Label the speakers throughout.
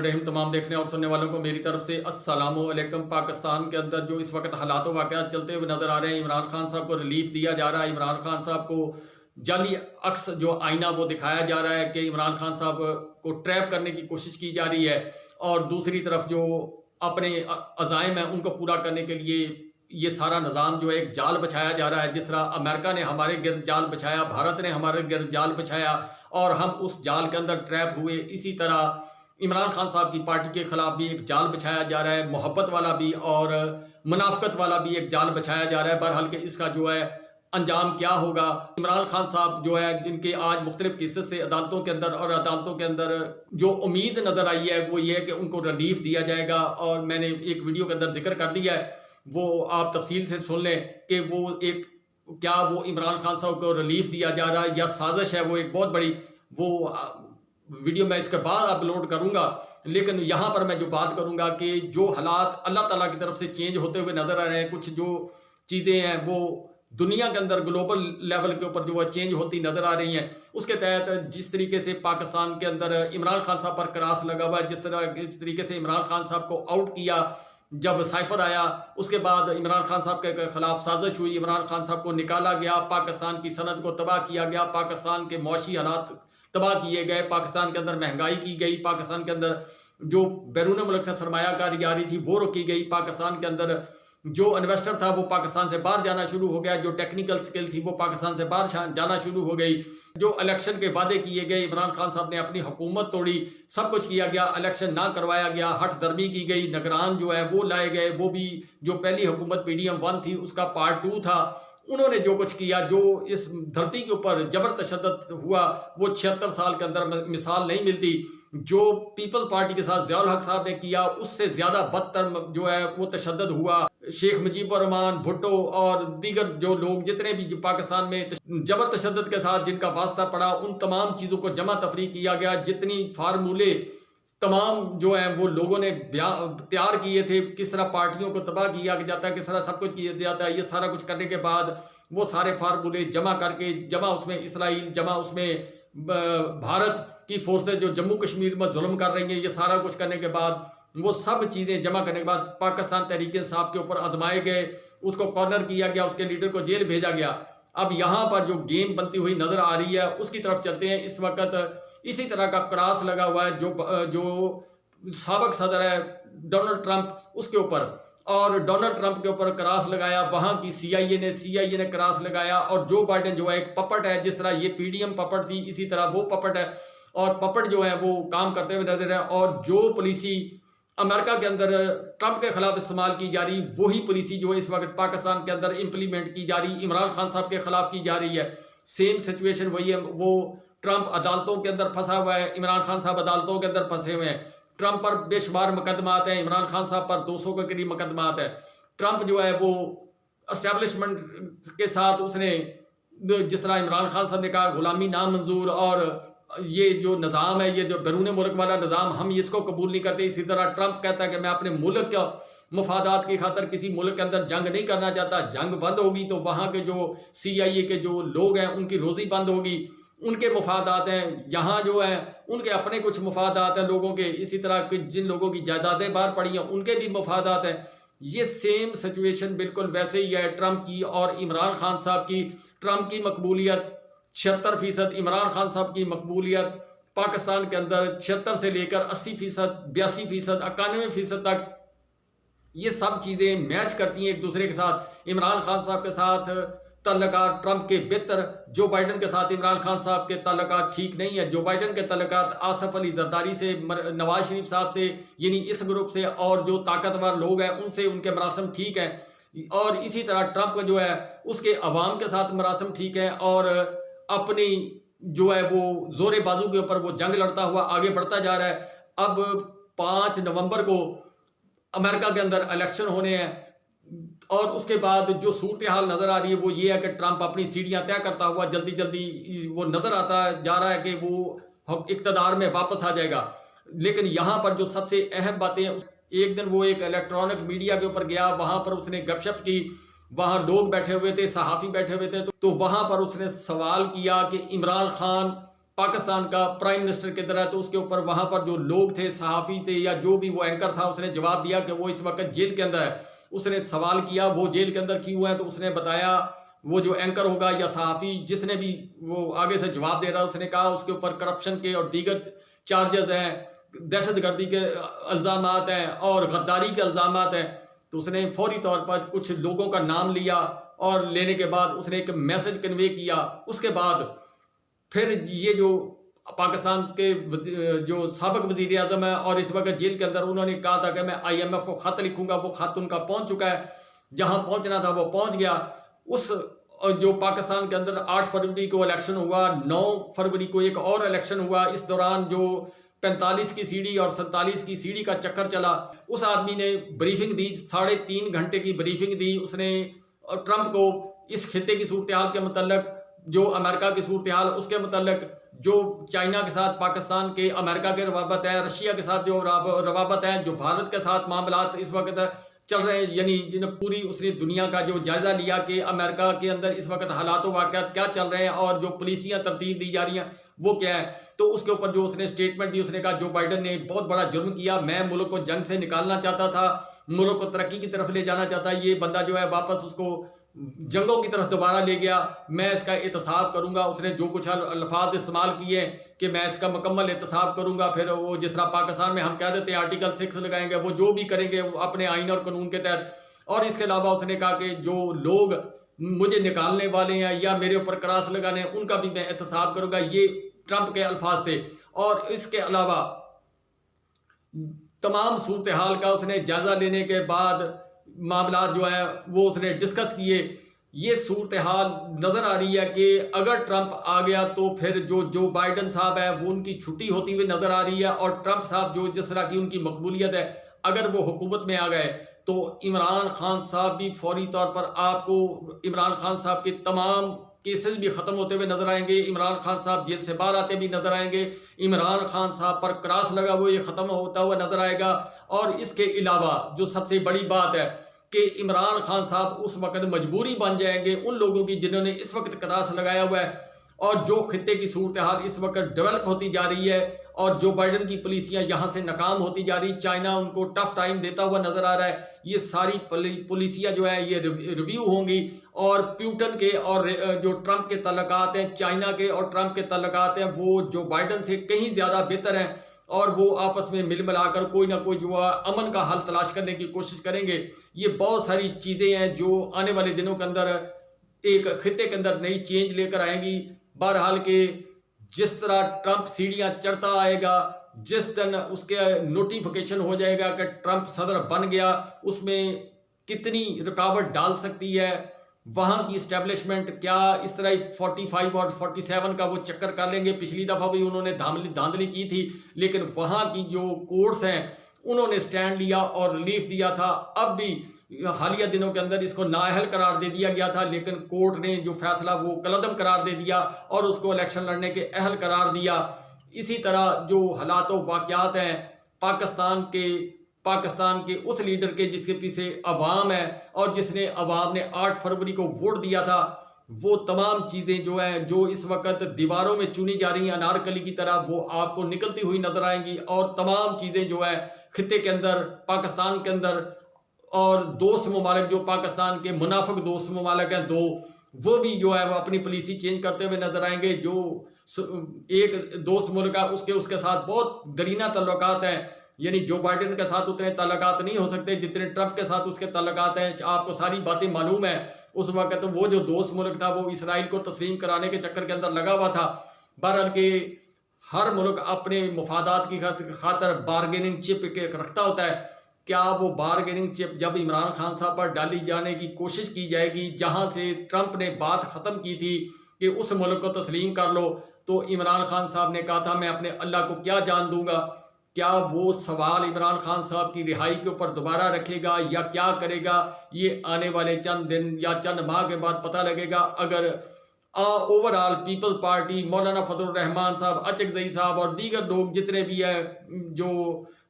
Speaker 1: रहमानिर्रहीम। तमाम देखने और सुनने वालों को मेरी तरफ से अस्सलामुअलैकुम। पाकिस्तान के अंदर जो इस वक्त हालात वाक़यात चलते हुए नज़र आ रहे हैं, इमरान खान साहब को रिलीफ दिया जा रहा है। इमरान खान साहब को जाली अक्स जो आईना वो दिखाया जा रहा है कि इमरान खान साहब को ट्रैप करने की कोशिश की जा रही है, और दूसरी तरफ जो अपने अज़ाइम हैं उनको पूरा करने के लिए ये सारा निज़ाम जो है एक जाल बिछाया जा रहा है। जिस तरह अमेरिका ने हमारे गिर्द जाल बिछाया, भारत ने हमारे गिर्द जाल बिछाया और हम उस जाल के अंदर ट्रैप हुए, इसी तरह इमरान खान साहब की पार्टी के खिलाफ भी एक जाल बिछाया जा रहा है, मोहब्बत वाला भी और मुनाफकत वाला भी एक जाल बिछाया जा रहा है। बहरहाल के इसका जो है अंजाम क्या होगा। इमरान खान साहब जो है, जिनके आज मुख्तलिफ केसेस से अदालतों के अंदर और अदालतों के अंदर जो उम्मीद नज़र आई है वो ये है कि उनको रिलीफ दिया जाएगा, और मैंने एक वीडियो के अंदर जिक्र कर दिया है, वो आप तफसील से सुन लें कि वो एक क्या वो इमरान खान साहब को रिलीफ दिया जा रहा है या साजिश है। वो एक बहुत बड़ी वो वीडियो मैं इसके बाद अपलोड करूंगा, लेकिन यहाँ पर मैं जो बात करूंगा कि जो हालात अल्लाह ताला की तरफ से चेंज होते हुए नज़र आ रहे हैं, कुछ जो चीज़ें हैं वो दुनिया के अंदर ग्लोबल लेवल के ऊपर जो है चेंज होती नज़र आ रही हैं, उसके तहत जिस तरीके से पाकिस्तान के अंदर इमरान खान साहब पर क्रास लगा हुआ है, जिस तरीके से इमरान खान साहब को आउट किया जब साइफर आया, उसके बाद इमरान खान साहब के खिलाफ साजिश हुई, इमरान खान साहब को निकाला गया, पाकिस्तान की सनत को तबाह किया गया, पाकिस्तान के मौशी हालात तबाह किए गए, पाकिस्तान के अंदर महंगाई की गई, पाकिस्तान के अंदर जो बैरून मुल्क से सरमायाकारी आ रही थी वो रोकी गई, पाकिस्तान के अंदर जो इन्वेस्टर था वो पाकिस्तान से बाहर जाना शुरू हो गया, जो टेक्निकल स्किल थी वो पाकिस्तान से बाहर जाना शुरू हो गई, जो इलेक्शन के वादे किए गए इमरान खान साहब ने अपनी हुकूमत तोड़ी, सब कुछ किया गया, इलेक्शन ना करवाया गया, हट दर्मी की गई, निगरान जो है वो लाए गए, वो भी जो पहली हुकूमत PDM 1 थी उसका पार्ट 2 था। उन्होंने जो कुछ किया, जो इस धरती के ऊपर जबर तशद्दुद हुआ वो 76 साल के अंदर मिसाल नहीं मिलती। जो पीपल पार्टी के साथ ज़ियाउल हक साहब ने किया उससे ज़्यादा बदतर जो है वो तशद्दुद हुआ। शेख मुजीबुर रहमान, भुट्टो और दीगर जो लोग जितने भी जो पाकिस्तान में जबर तशद्दुद के साथ जिनका वास्ता पड़ा, उन तमाम चीज़ों को जमा तफरीक किया गया। जितनी फार्मूले तमाम जो हैं वो लोगों ने तैयार किए थे, किस तरह पार्टियों को तबाह किया जाता है, किस तरह सब कुछ किया जाता है, ये सारा कुछ करने के बाद वो सारे फार्मूले जमा करके, जमा उसमें इसराइल, जमा उसमें भारत की फोर्सेज जो जम्मू कश्मीर में जुल्म कर रही हैं, ये सारा कुछ करने के बाद वो सब चीज़ें जमा करने के बाद पाकिस्तान तहरीक इंसाफ के ऊपर आजमाए गए, उसको कॉर्नर किया गया, उसके लीडर को जेल भेजा गया। अब यहाँ पर जो गेम बनती हुई नज़र आ रही है उसकी तरफ चलते हैं। इस वक्त इसी तरह का क्रॉस लगा हुआ है जो साबिक सदर है डोनाल्ड ट्रंप, उसके ऊपर, और डोनाल्ड ट्रंप के ऊपर क्रॉस लगाया वहाँ की CIA ने क्रॉस लगाया, और जो बाइडेन जो है एक पपट है। जिस तरह ये PDM पपट थी, इसी तरह वो पपट है, और पपट जो है वो काम करते हुए नजर है। और जो पॉलिसी अमेरिका के अंदर ट्रंप के खिलाफ इस्तेमाल की जा रही, वही पॉलिसी जो है इस वक्त पाकिस्तान के अंदर इम्प्लीमेंट की जा रही, इमरान खान साहब के खिलाफ की जा रही है। सेम सिचुएशन वही है। वो ट्रंप अदालतों के अंदर फंसा हुआ है, इमरान खान साहब अदालतों के अंदर फंसे हुए हैं। ट्रंप पर बेशुमार मुकदमात हैं, इमरान खान साहब पर 200 के करीब मुकदमात है। ट्रंप जो है वो एस्टेब्लिशमेंट के साथ उसने, जिस तरह इमरान खान साहब ने कहा गुलामी नामंजूर, और ये जो निज़ाम है, ये जो बैरून मुल्क वाला निज़ाम, हम इसको कबूल नहीं करते। इसी तरह ट्रंप कहता है कि मैं अपने मुल्क के मफादात की खातर किसी मुल्क के अंदर जंग नहीं करना चाहता। जंग बंद होगी तो वहाँ के जो CIA के जो लोग हैं उनकी रोज़ी बंद होगी, उनके मफादात हैं। यहाँ जो है उनके अपने कुछ मफादात हैं लोगों के, इसी तरह जिन लोगों की जायदादें बाहर पड़ी हैं उनके भी मफादात हैं। ये सेम सिचुएशन बिल्कुल वैसे ही है ट्रंप की और इमरान खान साहब की। ट्रंप की मकबूलियत 76%, इमरान खान साहब की मकबूलियत पाकिस्तान के अंदर 76 से लेकर 80%, 82%, 91% तक, ये सब चीज़ें मैच करती हैं एक दूसरे के साथ। इमरान खान साहब के साथ तल्लुकात ट्रंप के बेहतर, जो बाइडन के साथ इमरान खान साहब के तल्लुकात ठीक नहीं है। जो बाइडन के तल्लुकात आसफ अली जरदारी से, नवाज शरीफ साहब से, यानी इस ग्रुप से, और जो ताकतवर लोग हैं उनसे उनके मरासम ठीक हैं। और इसी तरह ट्रंप जो है उसके अवाम के साथ मरासम ठीक है, और अपनी जो है वो जोरे बाजू के ऊपर वो जंग लड़ता हुआ आगे बढ़ता जा रहा है। अब 5 नवंबर को अमेरिका के अंदर इलेक्शन होने हैं, और उसके बाद जो सूरत हाल नज़र आ रही है वो ये है कि ट्रंप अपनी सीढ़ियाँ तय करता हुआ जल्दी जल्दी वो नज़र आता जा रहा है कि वो इक़्तिदार में वापस आ जाएगा। लेकिन यहाँ पर जो सबसे अहम बातें, एक दिन वो एक इलेक्ट्रॉनिक मीडिया के ऊपर गया, वहाँ पर उसने गपशप की, वहाँ लोग बैठे हुए थे, सहाफ़ी बैठे हुए थे, तो वहाँ पर उसने सवाल किया कि इमरान खान पाकिस्तान का प्राइम मिनिस्टर की तरह, तो उसके ऊपर वहाँ पर जो लोग थे, सहाफ़ी थे या जो भी वो एंकर था, उसने जवाब दिया कि वो इस वक्त जेल के अंदर है। उसने सवाल किया वो जेल के अंदर क्यों है, तो उसने बताया, वो जो एंकर होगा या सहाफ़ी जिसने भी वो आगे से जवाब दे रहा है, उसने कहा उसके ऊपर करप्शन के और दीगर चार्जेस हैं, दहशतगर्दी के इल्ज़ामात हैं और गद्दारी के इल्ज़ामात हैं। तो उसने फौरी तौर पर कुछ लोगों का नाम लिया और लेने के बाद उसने एक मैसेज कन्वे किया। उसके बाद फिर ये जो पाकिस्तान के जो साबिक़ वज़ीर आज़म है और इस वक्त जेल के अंदर, उन्होंने कहा था कि मैं IMF को ख़त लिखूंगा, वो ख़त उनका पहुंच चुका है, जहां पहुंचना था वो पहुंच गया। उस जो पाकिस्तान के अंदर 8 फरवरी को इलेक्शन हुआ, 9 फरवरी को एक और इलेक्शन हुआ। इस दौरान जो 45 की सीढ़ी और 47 की सीढ़ी का चक्कर चला, उस आदमी ने ब्रीफिंग दी, 3.5 घंटे की ब्रीफिंग दी उसने ट्रंप को, इस खित्ते की सूरत हाल के मतलब, जो अमेरिका की सूरत हाल उसके मतलब, जो चाइना के साथ पाकिस्तान के, अमेरिका के रवाबत है, रशिया के साथ जो रवाबत है, जो भारत के साथ मामलात इस वक्त चल रहे हैं, यानी पूरी उसने दुनिया का जो जायज़ा लिया कि अमेरिका के अंदर इस वक्त हालात वाक़यात क्या चल रहे हैं और जो पॉलिसियाँ तरतीब दी जा रही हैं वो क्या है। तो उसके ऊपर जो उसने स्टेटमेंट दी, उसने कहा जो बाइडन ने बहुत बड़ा जुर्म किया, मैं मुल्क को जंग से निकालना चाहता था, मुल्क को तरक्की की तरफ ले जाना चाहता, ये बंदा जो है वापस उसको जंगों की तरफ दोबारा ले गया, मैं इसका एहतसाब करूंगा। उसने जो कुछ अल्फाज इस्तेमाल किए कि मैं इसका मुकम्मल एहतसाब करूंगा, फिर वो जिस तरह पाकिस्तान में हम कह देते हैं आर्टिकल 6 लगाएंगे, वो जो भी करेंगे वो अपने आइन और कानून के तहत। और इसके अलावा उसने कहा कि जो लोग मुझे निकालने वाले हैं या मेरे ऊपर क्रास लगाने हैं, उनका भी मैं एहतसाब करूंगा। ये ट्रंप के अल्फाज थे। और इसके अलावा तमाम सूरत हाल का उसने जायज़ा लेने के बाद मामला जो है वो उसने डिस्कस किए। ये सूरत हाल नज़र आ रही है कि अगर ट्रंप आ गया तो फिर जो बाइडन साहब है वो उनकी छुट्टी होती हुई नज़र आ रही है, और ट्रंप साहब जो जिस तरह की उनकी मकबूलियत है, अगर वो हुकूमत में आ गए तो इमरान खान साहब भी फौरी तौर पर, आपको इमरान खान साहब के तमाम केसेस भी ख़त्म होते हुए नजर आएंगे, इमरान खान साहब जेल से बाहर आते भी नजर आएंगे, इमरान खान साहब पर क्रॉस लगा वो ये ख़त्म होता हुआ नजर आएगा। और इसके अलावा जो सबसे बड़ी बात है कि इमरान खान साहब उस वक्त मजबूरी बन जाएंगे उन लोगों की जिन्होंने इस वक्त क्रॉस लगाया हुआ है, और जो खित्ते की सूरत हाल इस वक्त डेवलप होती जा रही है और जो बाइडन की पॉलिसियां यहाँ से नाकाम होती जा रही, चाइना उनको टफ टाइम देता हुआ नजर आ रहा है, ये सारी पॉलिसियां जो है ये रिव्यू होंगी। और प्यूटन के और जो ट्रंप के तल्लुकात हैं, चाइना के और ट्रंप के तल्लुकात हैं, वो जो बाइडन से कहीं ज़्यादा बेहतर हैं, और वो आपस में मिल मिलाकर कोई ना कोई जो अमन का हल तलाश करने की कोशिश करेंगे। ये बहुत सारी चीज़ें हैं जो आने वाले दिनों के अंदर एक खित्ते के अंदर नई चेंज लेकर आएंगी। बहरहाल के जिस तरह ट्रंप सीढ़ियां चढ़ता आएगा, जिस दिन उसके नोटिफिकेशन हो जाएगा कि ट्रंप सदर बन गया, उसमें कितनी रुकावट डाल सकती है, वहाँ की इस्टेब्लिशमेंट क्या इस तरह 45 और 47 का वो चक्कर कर लेंगे। पिछली दफ़ा भी उन्होंने धांधली की थी, लेकिन वहाँ की जो कोर्ट्स हैं उन्होंने स्टैंड लिया और रिलीफ दिया था। अब भी हालिया दिनों के अंदर इसको नाअहल करार दे दिया गया था, लेकिन कोर्ट ने जो फैसला वो कलअदम करार दे दिया और उसको इलेक्शन लड़ने के अहल करार दिया। इसी तरह जो हालात वाक़यात हैं पाकिस्तान के उस लीडर के जिसके पीछे अवाम है और जिसने अवाम ने 8 फरवरी को वोट दिया था, वो तमाम चीज़ें जो हैं जो इस वक्त दीवारों में चुनी जा रही हैं अनारकली की तरह, वो आपको निकलती हुई नजर आएंगी। और तमाम चीज़ें जो है खित्ते के अंदर, पाकिस्तान के अंदर, और दोस्त ममालिक जो पाकिस्तान के मुनाफिक दोस्त ममालिक हैं दो, वो भी जो है वो अपनी पॉलिसी चेंज करते हुए नजर आएंगे। जो एक दोस्त मुल्क है उसके साथ बहुत दरीना तल्लुकात हैं, यानी जो बाइडन के साथ उतने ताल्लुकात नहीं हो सकते जितने ट्रंप के साथ उसके ताल्लुकात हैं। आपको सारी बातें मालूम है। उस वक्त तो वो जो दोस्त मुल्क था वो इसराइल को तस्लीम कराने के चक्कर के अंदर लगा हुआ था। बहरहाल के हर मुल्क अपने मफादात की खातर बारगेनिंग चिप रखता होता है। क्या वो बारगेनिंग चिप जब इमरान खान साहब पर डाली जाने की कोशिश की जाएगी, जहाँ से ट्रंप ने बात ख़त्म की थी कि उस मुल्क को तस्लीम कर लो, तो इमरान खान साहब ने कहा था मैं अपने अल्लाह को क्या जान दूंगा। क्या वो सवाल इमरान खान साहब की रिहाई के ऊपर दोबारा रखेगा या क्या करेगा, ये आने वाले चंद दिन या चंद माह के बाद पता लगेगा। अगर ओवरऑल पीपल्स पार्टी, मौलाना फजलुर रहमान साहब, अचकजई साहब और दीगर लोग जितने भी है, जो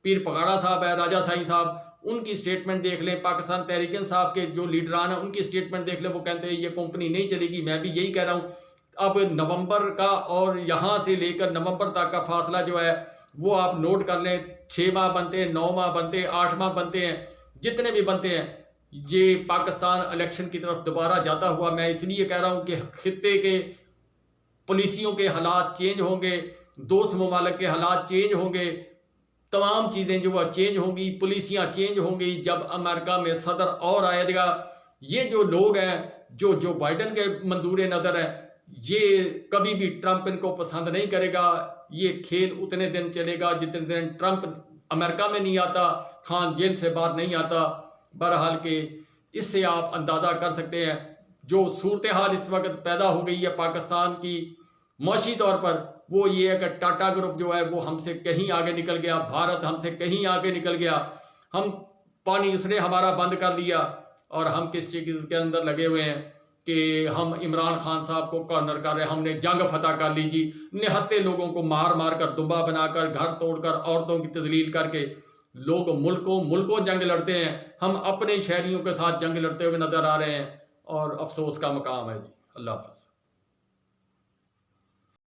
Speaker 1: पीर पगाड़ा साहब है, राजा साईं साहब, उनकी स्टेटमेंट देख लें, पाकिस्तान तहरीक इंसाफ के जो लीडरान हैं उनकी स्टेटमेंट देख लें, वो कहते हैं ये कंपनी नहीं चलेगी। मैं भी यही कह रहा हूँ अब नवंबर का और यहाँ से लेकर नवंबर तक का फासला जो है वो आप नोट कर लें। 6 माह बनते हैं, 9 माह बनते हैं, 8 माह बनते हैं, जितने भी बनते हैं, ये पाकिस्तान इलेक्शन की तरफ दोबारा जाता हुआ मैं इसलिए कह रहा हूँ कि खित्ते के पुलिसियों के हालात चेंज होंगे, दोस्त ममालिक के हालात चेंज होंगे, तमाम चीज़ें जो है चेंज होंगी, पुलिसियाँ चेंज होंगी जब अमेरिका में सदर और आएगा। ये जो लोग हैं जो बाइडन के मंजूर नज़र है, ये कभी भी ट्रंप इनको पसंद नहीं करेगा। ये खेल उतने दिन चलेगा जितने दिन ट्रंप अमेरिका में नहीं आता, खान जेल से बाहर नहीं आता। बहरहाल के इससे आप अंदाज़ा कर सकते हैं जो सूरत हाल इस वक्त पैदा हो गई है पाकिस्तान की माशी तौर पर, वो ये है कि टाटा ग्रुप जो है वो हमसे कहीं आगे निकल गया, भारत हमसे कहीं आगे निकल गया। हम पानी उसने हमारा बंद कर लिया और हम किस चीज़ के अंदर लगे हुए हैं कि हम इमरान खान साहब को कॉर्नर कर रहे हैं। हमने जंग फतह कर ली जी, निहत्ते लोगों को मार मार कर, दुम्बा बनाकर, घर तोड़कर, औरतों की तजलील करके लोग मुल्कों जंग लड़ते हैं। हम अपने शहरियों के साथ जंग लड़ते हुए नज़र आ रहे हैं और अफसोस का मकाम है जी। अल्लाह हाफ़िज़।